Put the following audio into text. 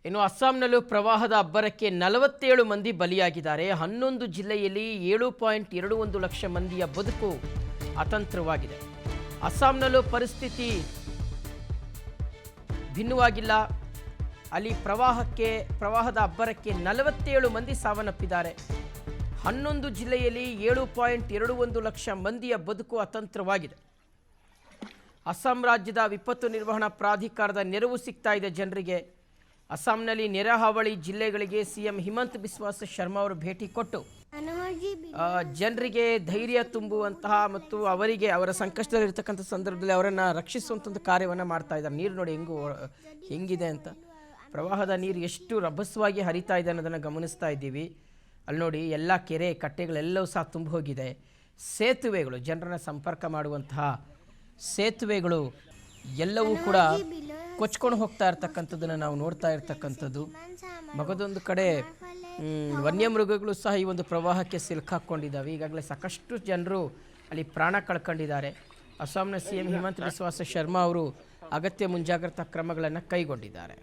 ಇನ್ನು ಅಸ್ಸಾಂನಲ್ಲೂ ಪ್ರವಾಹದ ಅಬ್ಬರಕ್ಕೆ 47 ಮಂದಿ ಬಲಿಯಾಗಿದ್ದಾರೆ. 11 ಜಿಲ್ಲೆಯಲ್ಲಿ 7.21 ಲಕ್ಷ ಮಂದಿಯ ಬದುಕು ಅತಂತ್ರವಾಗಿದೆ. ಅಸ್ಸಾಂನಲ್ಲೂ ಪರಿಸ್ಥಿತಿ ಭಿನ್ನವಾಗಿಲ್ಲ. ಅಲ್ಲಿ ಪ್ರವಾಹದ ಅಬ್ಬರಕ್ಕೆ 47 ಮಂದಿ ಸಾವನ್ನಪ್ಪಿದ್ದಾರೆ. 11 ಜಿಲ್ಲೆಯಲ್ಲಿ 7.21 ಲಕ್ಷ ಮಂದಿಯ ಬದುಕು ಅತಂತ್ರವಾಗಿದೆ. ಅಸ್ಸಾಂ ರಾಜ್ಯದ ವಿಪತ್ತು ನಿರ್ವಹಣಾ ಪ್ರಾಧಿಕಾರದ ನೆರವು ಸಿಗ್ತಾ ಇದೆ ಜನರಿಗೆ. ಅಸ್ಸಾಂನಲ್ಲಿ ನೆರೆ ಹಾವಳಿ ಜಿಲ್ಲೆಗಳಿಗೆ ಸಿಎಂ ಹಿಮಂತ್ ಬಿಸ್ವಾ ಶರ್ಮಾ ಅವರು ಭೇಟಿ ಕೊಟ್ಟು ಜನರಿಗೆ ಧೈರ್ಯ ತುಂಬುವಂತಹ ಮತ್ತು ಅವರ ಸಂಕಷ್ಟದಲ್ಲಿರ್ತಕ್ಕಂಥ ಸಂದರ್ಭದಲ್ಲಿ ಅವರನ್ನು ರಕ್ಷಿಸುವಂಥ ಕಾರ್ಯವನ್ನು ಮಾಡ್ತಾ ಇದ್ದಾರೆ. ನೀರು ನೋಡಿ ಹೆಂಗಿದೆ ಅಂತ, ಪ್ರವಾಹದ ನೀರು ಎಷ್ಟು ರಭಸವಾಗಿ ಹರಿತಾ ಇದೆ ಅನ್ನೋದನ್ನು ಗಮನಿಸ್ತಾ ಇದ್ದೀವಿ. ಅಲ್ಲಿ ನೋಡಿ ಎಲ್ಲ ಕೆರೆ ಕಟ್ಟೆಗಳೆಲ್ಲವೂ ಸಹ ತುಂಬ ಹೋಗಿದೆ. ಸೇತುವೆಗಳು, ಜನರನ್ನು ಸಂಪರ್ಕ ಮಾಡುವಂತಹ ಸೇತುವೆಗಳು ಎಲ್ಲವೂ ಕೂಡ ಕೊಚ್ಕೊಂಡು ಹೋಗ್ತಾ ಇರ್ತಕ್ಕಂಥದ್ದನ್ನು ನಾವು ನೋಡ್ತಾ ಇರ್ತಕ್ಕಂಥದ್ದು. ಮಗದೊಂದು ಕಡೆ ವನ್ಯಮೃಗಗಳು ಸಹ ಈ ಒಂದು ಪ್ರವಾಹಕ್ಕೆ ಸಿಲುಕಾಕೊಂಡಿದ್ದಾವೆ. ಈಗಾಗಲೇ ಸಾಕಷ್ಟು ಜನರು ಅಲ್ಲಿ ಪ್ರಾಣ ಕಳ್ಕೊಂಡಿದ್ದಾರೆ. ಅಸ್ಸಾಂನ ಸಿಎಂ ಹಿಮಂತ್ ಬಿಸ್ವಾ ಶರ್ಮಾ ಅವರು ಅಗತ್ಯ ಮುಂಜಾಗ್ರತಾ ಕ್ರಮಗಳನ್ನು ಕೈಗೊಂಡಿದ್ದಾರೆ.